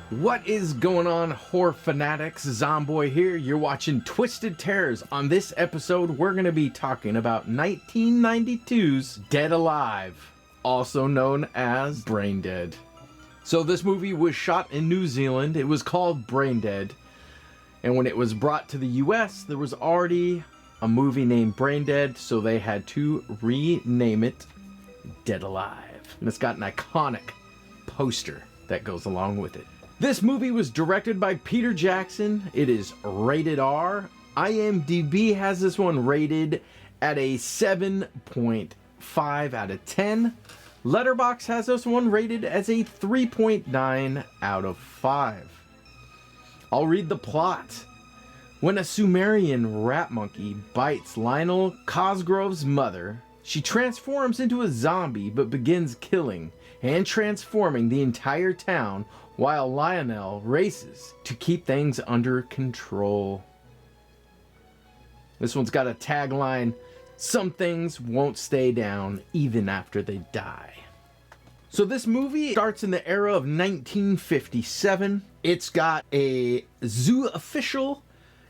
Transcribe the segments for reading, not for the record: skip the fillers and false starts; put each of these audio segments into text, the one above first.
What is going on, horror fanatics? Zomboy here. You're watching Twisted Terrors. On this episode, we're going to be talking about 1992's Dead Alive, also known as Brain Dead. So this movie was shot in New Zealand. It was called Brain Dead. And when it was brought to the US, there was already a movie named Brain Dead, so they had to rename it Dead Alive. And it's got an iconic poster that goes along with it. This movie was directed by Peter Jackson. It is rated R. IMDb has this one rated at a 7.5 out of 10. Letterboxd has this one rated as a 3.9 out of 5. I'll read the plot. When a Sumerian rat monkey bites Lionel Cosgrove's mother, she transforms into a zombie but begins killing and transforming the entire town while Lionel races to keep things under control. This one's got a tagline, "Some things won't stay down even after they die." So this movie starts in the era of 1957. It's got a zoo official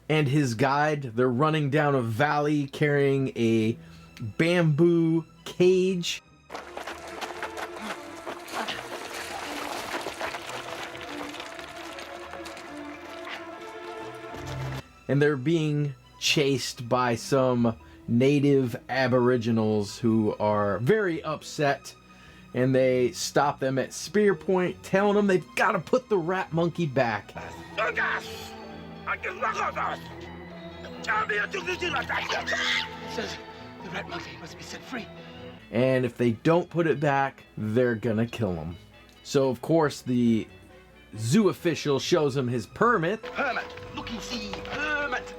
and his guide. They're running down a valley carrying a bamboo cage. And they're being chased by some native aboriginals who are very upset. And they stop them at spear point, telling them they've got to put the rat monkey back. Says the rat monkey must be set free. And if they don't put it back, they're gonna kill him. So of course the zoo official shows him his permit. Permit, looky see, permit.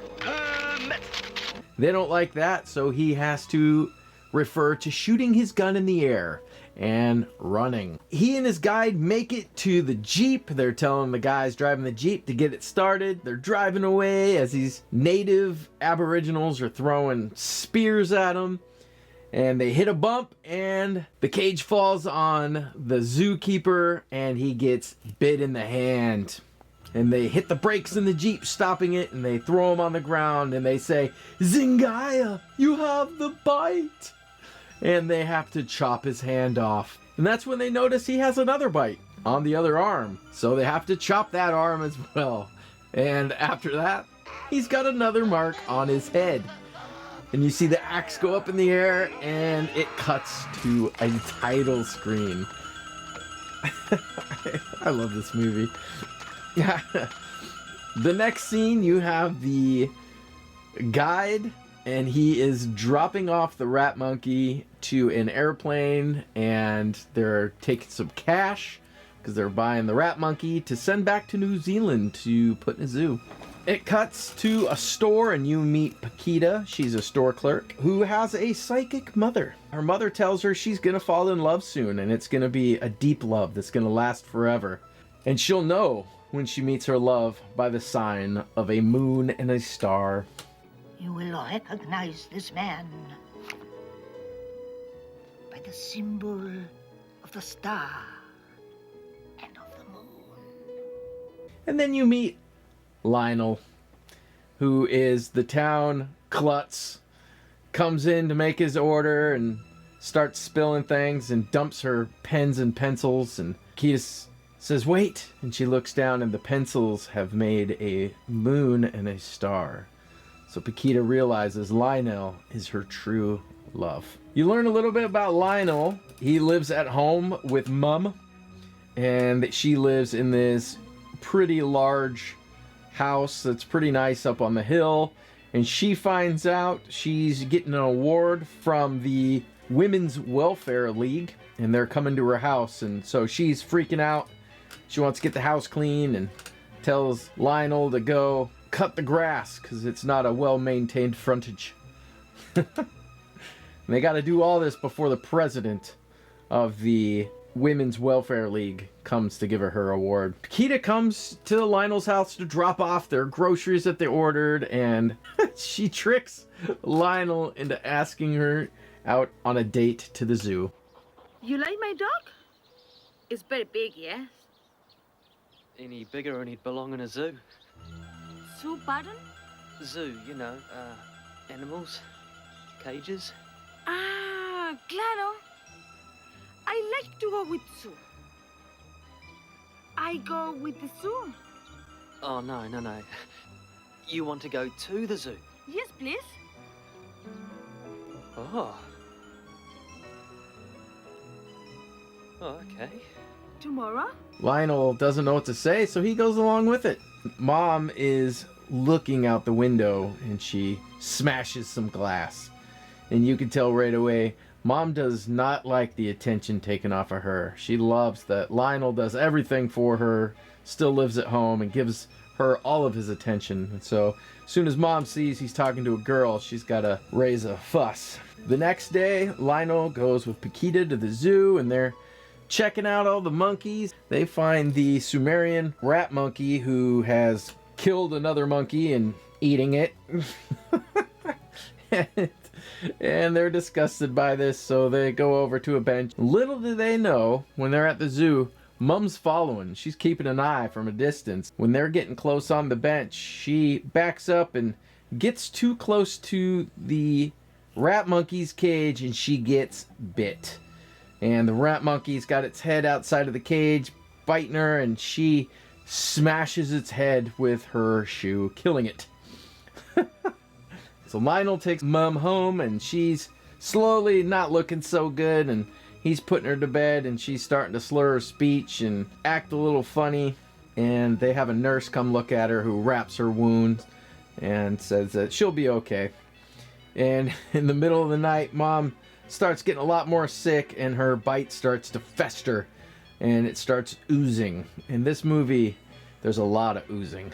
They don't like that, so he has to refer to shooting his gun in the air and running. He and his guide make it to the Jeep. They're telling the guys driving the Jeep to get it started. They're driving away as these native aboriginals are throwing spears at them. And they hit a bump and the cage falls on the zookeeper and he gets bit in the hand. And they hit the brakes in the Jeep, stopping it, and they throw him on the ground and they say, "Zingaya, you have the bite." And they have to chop his hand off. And that's when they notice he has another bite on the other arm. So they have to chop that arm as well. And after that, he's got another mark on his head. And you see the axe go up in the air and it cuts to a title screen. I love this movie. The next scene, you have the guide and he is dropping off the rat monkey to an airplane and they're taking some cash because they're buying the rat monkey to send back to New Zealand to put in a zoo. It cuts to a store and you meet Paquita. She's a store clerk who has a psychic mother. Her mother tells her she's gonna fall in love soon and it's gonna be a deep love that's gonna last forever. And she'll know when she meets her love by the sign of a moon and a star. You will recognize this man by the symbol of the star and of the moon. And then you meet Lionel, who is the town klutz, comes in to make his order and starts spilling things and dumps her pens and pencils. And Ketis says, "Wait," and she looks down and the pencils have made a moon and a star. So Paquita realizes Lionel is her true love. You learn a little bit about Lionel. He lives at home with Mum, and she lives in this pretty large house that's pretty nice up on the hill. And she finds out she's getting an award from the Women's Welfare League, and they're coming to her house. And so she's freaking out. She wants to get the house clean and tells Lionel to go cut the grass because it's not a well-maintained frontage. And they got to do all this before the president of the Women's Welfare League comes to give her award. Paquita comes to Lionel's house to drop off their groceries that they ordered, and she tricks Lionel into asking her out on a date to the zoo. You like my dog? It's very big, yes? Any bigger and he'd belong in a zoo. Zoo, pardon? Zoo, you know, animals, cages. Ah, claro. I like to go with zoo. I go with the zoo. Oh, no. You want to go to the zoo? Yes, please. Oh. Oh, okay. Tomorrow? Lionel doesn't know what to say, so he goes along with it. Mom is looking out the window and she smashes some glass. And you can tell right away, Mom does not like the attention taken off of her. She loves that Lionel does everything for her, still lives at home, and gives her all of his attention. And so, as soon as Mom sees he's talking to a girl, she's got to raise a fuss. The next day, Lionel goes with Paquita to the zoo, and they're checking out all the monkeys. They find the Sumerian rat monkey who has killed another monkey and eating it. And they're disgusted by this, so they go over to a bench. Little do they know, when they're at the zoo, Mom's following. She's keeping an eye from a distance. When they're getting close on the bench, she backs up and gets too close to the rat monkey's cage, and she gets bit. And the rat monkey's got its head outside of the cage, biting her, and she smashes its head with her shoe, killing it. So Lionel takes Mom home, and she's slowly not looking so good, and he's putting her to bed, and she's starting to slur her speech and act a little funny. And they have a nurse come look at her who wraps her wounds and says that she'll be okay. And in the middle of the night, Mom starts getting a lot more sick, and her bite starts to fester, and it starts oozing. In this movie, there's a lot of oozing.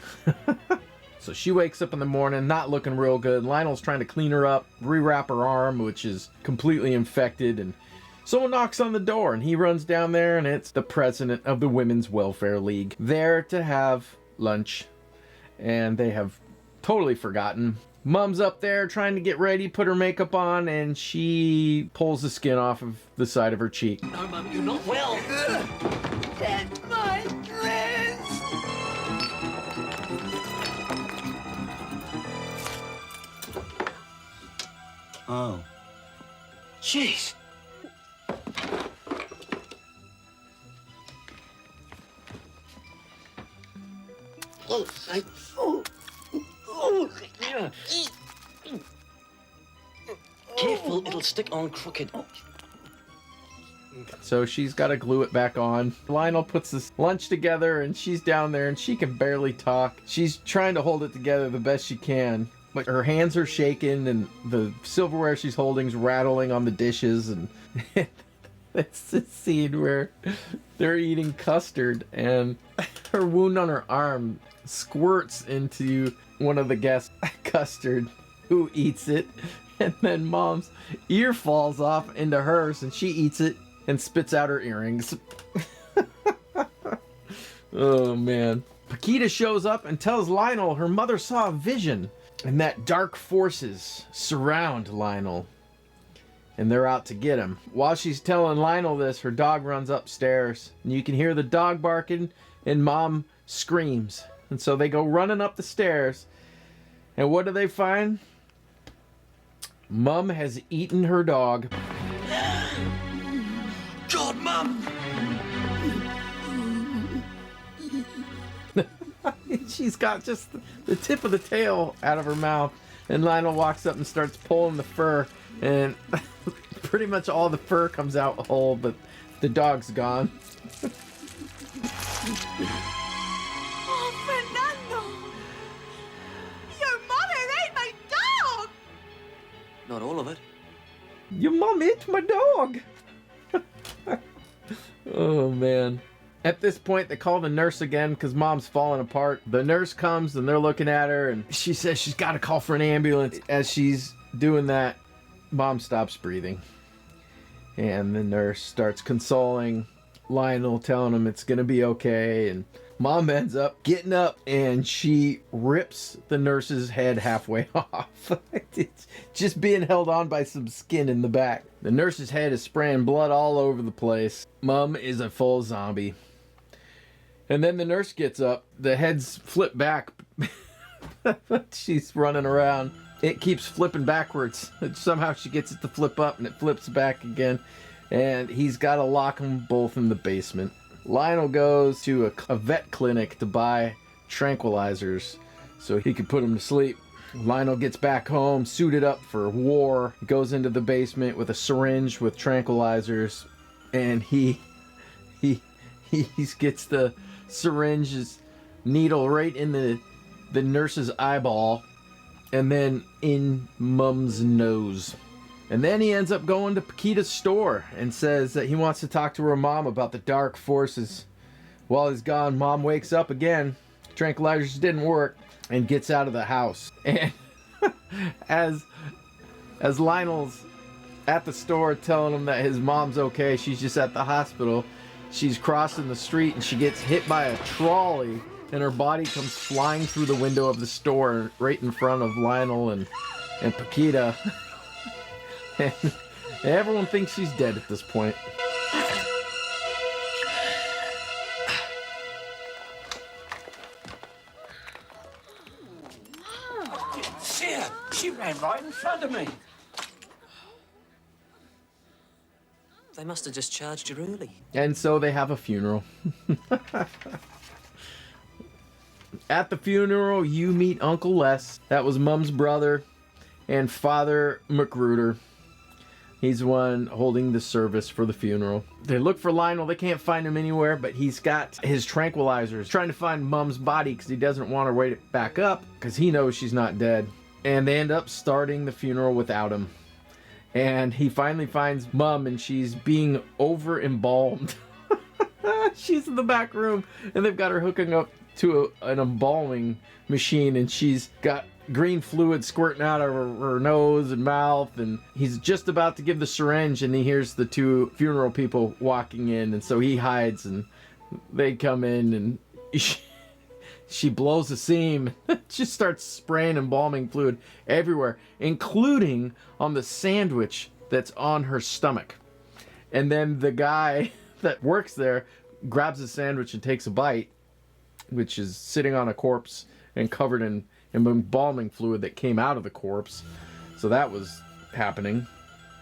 So she wakes up in the morning, not looking real good. Lionel's trying to clean her up, rewrap her arm, which is completely infected, and someone knocks on the door, and he runs down there, and it's the president of the Women's Welfare League, there to have lunch, and they have totally forgotten. Mom's up there trying to get ready, put her makeup on, and she pulls the skin off of the side of her cheek. No, Mum, you're not well. Get my dress! Oh. Jeez. Careful, it'll stick on crooked. So she's got to glue it back on. Lionel puts this lunch together, and she's down there, and she can barely talk. She's trying to hold it together the best she can, but her hands are shaking, and the silverware she's holding's rattling on the dishes, and it's this scene where they're eating custard, and her wound on her arm squirts into one of the guests' custard, who eats it, and then Mom's ear falls off into hers, and she eats it and spits out her earrings. Oh man. Paquita shows up and tells Lionel her mother saw a vision, and that dark forces surround Lionel, and they're out to get him. While she's telling Lionel this, her dog runs upstairs, and you can hear the dog barking, and Mom screams. And so they go running up the stairs, and what do they find? Mom has eaten her dog. God, Mum! She's got just the tip of the tail out of her mouth, and Lionel walks up and starts pulling the fur, and pretty much all the fur comes out whole, but the dog's gone. Oh, Fernando! Your mother ate my dog! Not all of it. Your mom ate my dog! Oh man. At this point, they call the nurse again because Mom's falling apart. The nurse comes and they're looking at her, and she says she's got to call for an ambulance. As she's doing that, Mom stops breathing. And the nurse starts consoling Lionel, telling him it's going to be okay. And Mom ends up getting up and she rips the nurse's head halfway off. It's just being held on by some skin in the back. The nurse's head is spraying blood all over the place. Mom is a full zombie. And then the nurse gets up. The head's flipped back. She's running around. It keeps flipping backwards. Somehow she gets it to flip up and it flips back again. And he's got to lock them both in the basement. Lionel goes to a vet clinic to buy tranquilizers so he could put him to sleep. Lionel gets back home, suited up for war, goes into the basement with a syringe with tranquilizers, and he gets the syringe's needle right in the nurse's eyeball, and then in Mom's nose. And then he ends up going to Paquita's store and says that he wants to talk to her mom about the dark forces. While he's gone, Mom wakes up again. Tranquilizers didn't work and gets out of the house. And as Lionel's at the store telling him that his mom's okay, she's just at the hospital, she's crossing the street and she gets hit by a trolley and her body comes flying through the window of the store right in front of Lionel and Paquita. And everyone thinks she's dead at this point. See her? She ran right in front of me. They must have discharged you early. And so they have a funeral. At the funeral, you meet Uncle Les. That was Mom's brother, and Father Magruder. He's the one holding the service for the funeral. They look for Lionel. They can't find him anywhere, but he's got his tranquilizers, trying to find Mom's body because he doesn't want her to wake it back up because he knows she's not dead. And they end up starting the funeral without him. And he finally finds Mom, and she's being over-embalmed. She's in the back room, and they've got her hooking up to an embalming machine, and she's got green fluid squirting out of her nose and mouth, and he's just about to give the syringe, and he hears the two funeral people walking in, and so he hides, and they come in, and she blows a seam. Just starts spraying embalming fluid everywhere, including on the sandwich that's on her stomach. And then the guy that works there grabs the sandwich and takes a bite, which is sitting on a corpse and covered in embalming fluid that came out of the corpse. So that was happening.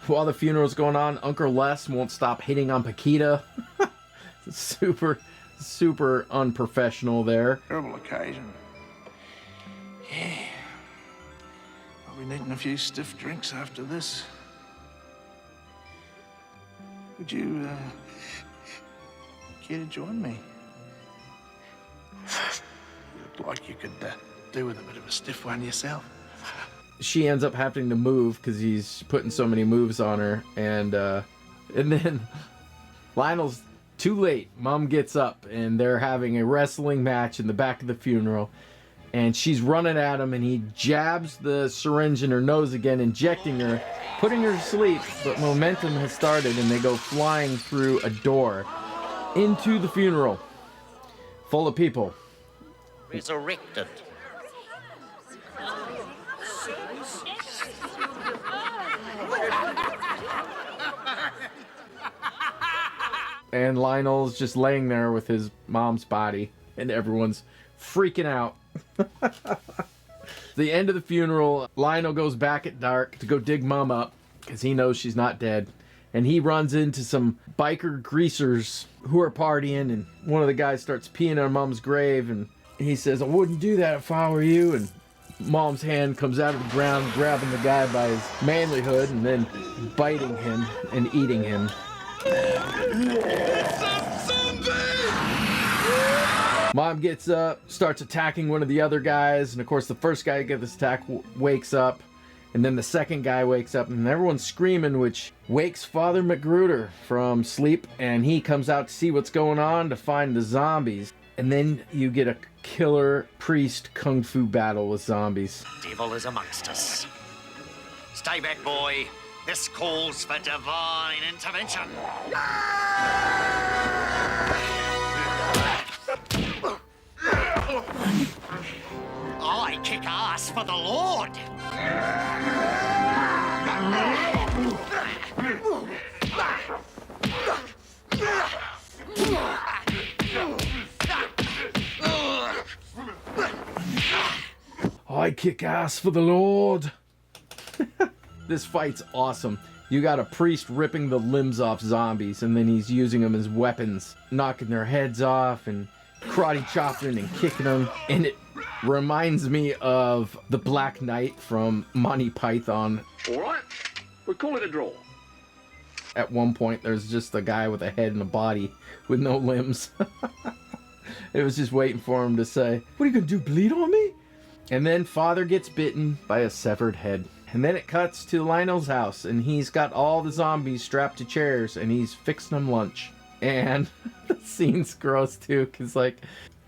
While the funeral's going on, Uncle Les won't stop hitting on Paquita. Super unprofessional there. Terrible occasion. Yeah. I'll be needing a few stiff drinks after this. Would you, care to join me? You look like you could, do with a bit of a stiff one yourself. She ends up having to move because he's putting so many moves on her, and then Lionel's too late. Mom gets up and they're having a wrestling match in the back of the funeral, and she's running at him, and he jabs the syringe in her nose again, injecting her, putting her to sleep, but momentum has started and they go flying through a door into the funeral full of people. Resurrected. And Lionel's just laying there with his mom's body, and everyone's freaking out. The end of the funeral, Lionel goes back at dark to go dig Mom up because he knows she's not dead. And he runs into some biker greasers who are partying, and one of the guys starts peeing on Mom's grave, and he says, "I wouldn't do that if I were you." And Mom's hand comes out of the ground, grabbing the guy by his manlyhood and then biting him and eating him. Mom gets up, starts attacking one of the other guys, and of course the first guy who gets this attack wakes up, and then the second guy wakes up, and everyone's screaming, which wakes Father Magruder from sleep, and he comes out to see what's going on to find the zombies. And then you get a killer priest kung fu battle with zombies. Devil is amongst us. Stay back, boy. This calls for divine intervention. I kick ass for the Lord. I kick ass for the Lord. This fight's awesome. You got a priest ripping the limbs off zombies, and then he's using them as weapons, knocking their heads off and karate chopping and kicking them. And it reminds me of the Black Knight from Monty Python. All right, we call it a draw. At one point, there's just a guy with a head and a body with no limbs. It was just waiting for him to say, "What are you gonna do, bleed on me?" And then Father gets bitten by a severed head. And then it cuts to Lionel's house, and he's got all the zombies strapped to chairs, and he's fixing them lunch. And the scene's gross too, because like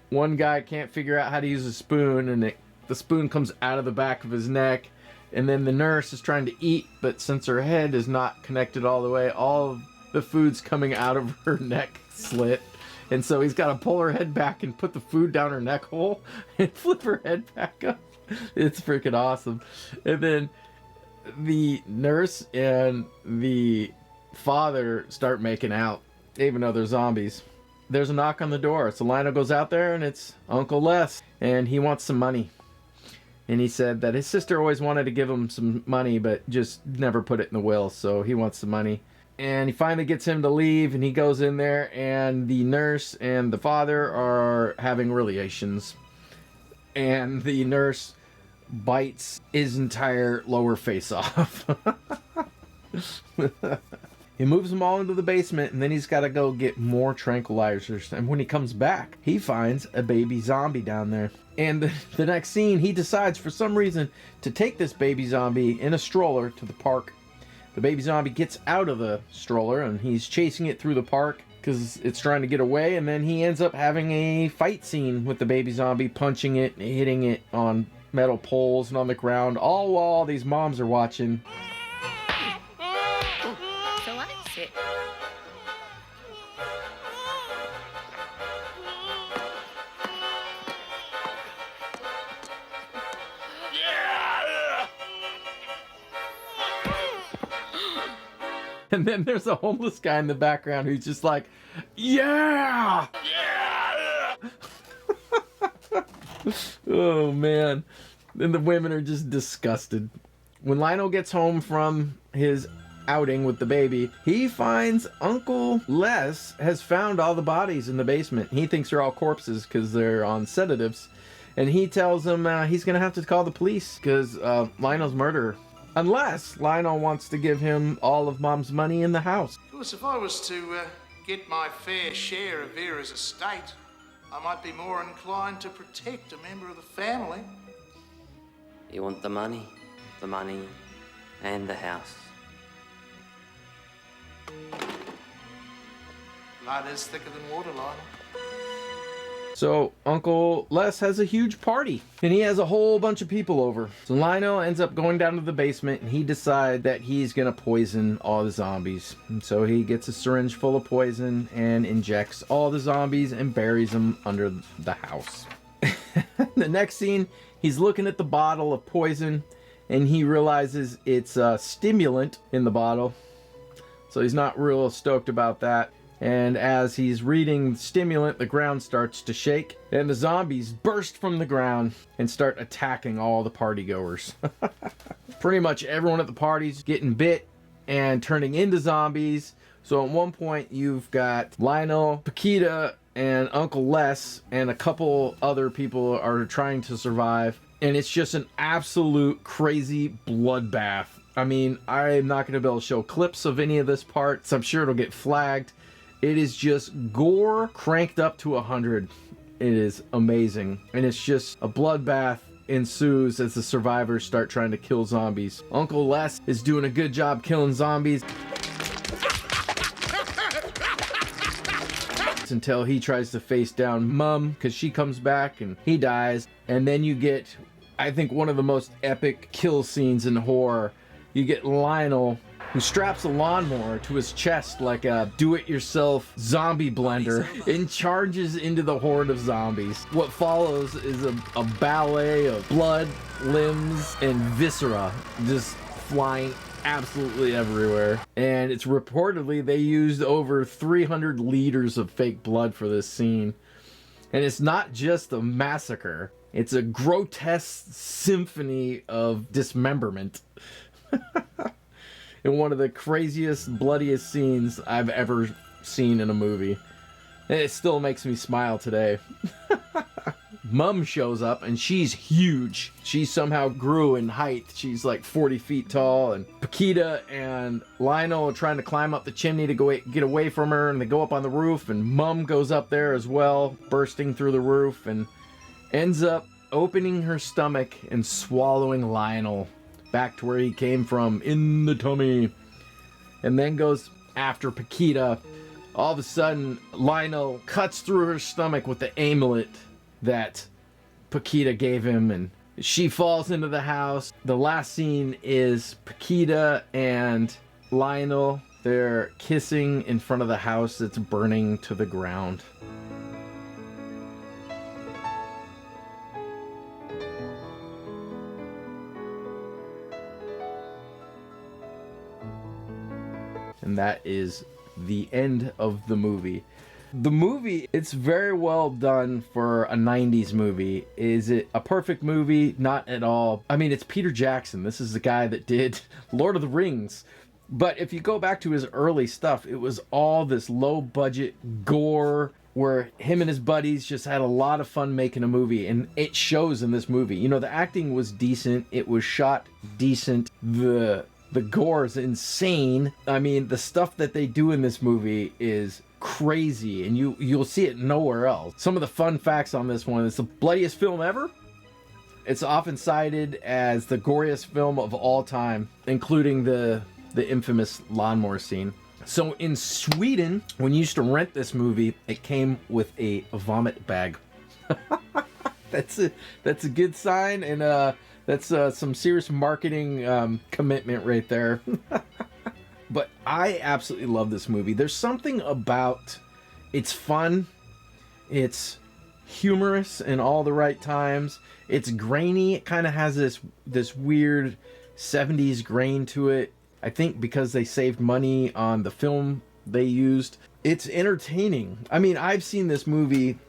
one guy can't figure out how to use a spoon, and the spoon comes out of the back of his neck. And then the nurse is trying to eat, but since her head is not connected all the way, all of the food's coming out of her neck slit. And so he's got to pull her head back and put the food down her neck hole and flip her head back up. It's freaking awesome. And then the nurse and the father start making out, even though they're zombies. There's a knock on the door. So Lionel goes out there, and it's Uncle Les, and he wants some money. And he said that his sister always wanted to give him some money, but just never put it in the will, so he wants some money. And he finally gets him to leave, and he goes in there, and the nurse and the father are having relations. And the nurse bites his entire lower face off. He moves them all into the basement, and then he's got to go get more tranquilizers. And when he comes back, he finds a baby zombie down there. And the next scene, he decides for some reason to take this baby zombie in a stroller to the park. The baby zombie gets out of the stroller, and he's chasing it through the park because it's trying to get away. And then he ends up having a fight scene with the baby zombie, punching it and hitting it on metal poles and on the ground, all while these moms are watching. So I sit. And then there's a homeless guy in the background who's just like, yeah! Oh, man. And the women are just disgusted. When Lionel gets home from his outing with the baby, he finds Uncle Les has found all the bodies in the basement. He thinks they're all corpses because they're on sedatives. And he tells him he's going to have to call the police because Lionel's murderer. Unless Lionel wants to give him all of Mom's money in the house. Of course, if I was to get my fair share of Vera's estate, I might be more inclined to protect a member of the family. You want the money and the house. Blood is thicker than water, Lionel. So Uncle Les has a huge party, and he has a whole bunch of people over. So Lionel ends up going down to the basement, and he decides that he's gonna poison all the zombies. And so he gets a syringe full of poison and injects all the zombies and buries them under the house. The next scene, he's looking at the bottle of poison, and he realizes it's a stimulant in the bottle. So he's not real stoked about that. And as he's reading stimulant, the ground starts to shake, and the zombies burst from the ground and start attacking all the partygoers. Pretty much everyone at the party's getting bit and turning into zombies. So at one point, you've got Lionel, Paquita, and Uncle Les, and a couple other people are trying to survive. And it's just an absolute crazy bloodbath. I mean, I'm not going to be able to show clips of any of this part, so I'm sure it'll get flagged. It is just gore cranked up to 100. It is amazing. And it's just a bloodbath ensues as the survivors start trying to kill zombies. Uncle Les is doing a good job killing zombies until he tries to face down Mum because she comes back and he dies. And then you get, I think, one of the most epic kill scenes in horror. You get Lionel who straps a lawnmower to his chest like a do-it-yourself zombie blender and charges into the horde of zombies. What follows is a ballet of blood, limbs, and viscera just flying absolutely everywhere. And it's reportedly they used over 300 liters of fake blood for this scene. And it's not just a massacre, it's a grotesque symphony of dismemberment. In one of the craziest, bloodiest scenes I've ever seen in a movie. And it still makes me smile today. Mum shows up and she's huge. She somehow grew in height. She's like 40 feet tall, and Paquita and Lionel are trying to climb up the chimney to get away from her, and they go up on the roof, and Mum goes up there as well, bursting through the roof, and ends up opening her stomach and swallowing Lionel back to where he came from, in the tummy. And then goes after Paquita. All of a sudden, Lionel cuts through her stomach with the amulet that Paquita gave him, and she falls into the house. The last scene is Paquita and Lionel. They're kissing in front of the house that's burning to the ground. And that is the end of the movie. The movie, it's very well done for a 90s movie. Is it a perfect movie? Not at all. I mean, it's Peter Jackson. This is the guy that did Lord of the Rings. But if you go back to his early stuff, it was all this low-budget gore where him and his buddies just had a lot of fun making a movie. And it shows in this movie. You know, the acting was decent. It was shot decent. The gore is insane. I mean, the stuff that they do in this movie is crazy, and you'll see it nowhere else. Some of the fun facts on this one: it's the bloodiest film ever. It's often cited as the goriest film of all time, including the infamous lawnmower scene. So in Sweden, when you used to rent this movie, it came with a vomit bag. That's a good sign, and that's some serious marketing commitment right there. But I absolutely love this movie. There's something about it's fun, it's humorous in all the right times, it's grainy. It kind of has this weird 70s grain to it. I think because they saved money on the film they used. It's entertaining. I mean, I've seen this movie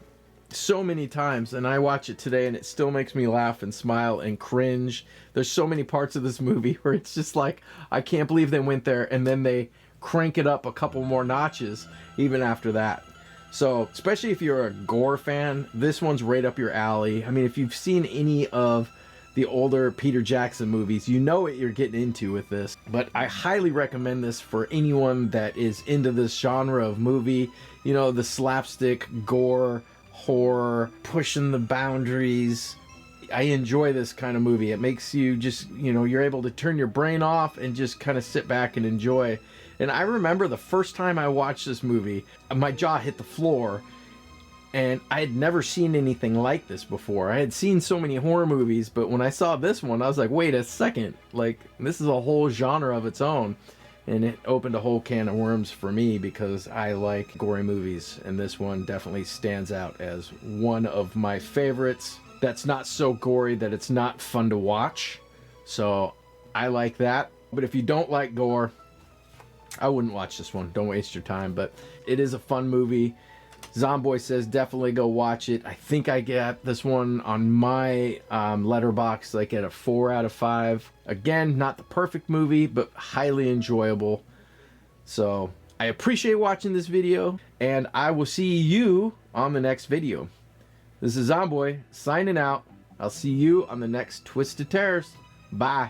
so many times, and I watch it today and it still makes me laugh and smile and cringe. There's so many parts of this movie where it's just like, I can't believe they went there, and then they crank it up a couple more notches even after that. So especially if you're a gore fan, this one's right up your alley. I mean, if you've seen any of the older Peter Jackson movies, you know what you're getting into with this. But I highly recommend this for anyone that is into this genre of movie. You know, the slapstick, gore, horror, pushing the boundaries. I enjoy this kind of movie. It makes you just, you know, you're able to turn your brain off and just kind of sit back and enjoy. And I remember the first time I watched this movie, my jaw hit the floor, and I had never seen anything like this before. I had seen so many horror movies, but when I saw this one, I was like, wait a second, like, this is a whole genre of its own. And it opened a whole can of worms for me because I like gory movies. And this one definitely stands out as one of my favorites. That's not so gory that it's not fun to watch. So I like that. But if you don't like gore, I wouldn't watch this one. Don't waste your time. But it is a fun movie. Zomboy says definitely go watch it. I think I get this one on my letterbox like at a 4 out of 5. Again, not the perfect movie, but highly enjoyable. So I appreciate watching this video, and I will see you on the next video. This is Zomboy signing out. I'll see you on the next Twisted Terrors. Bye.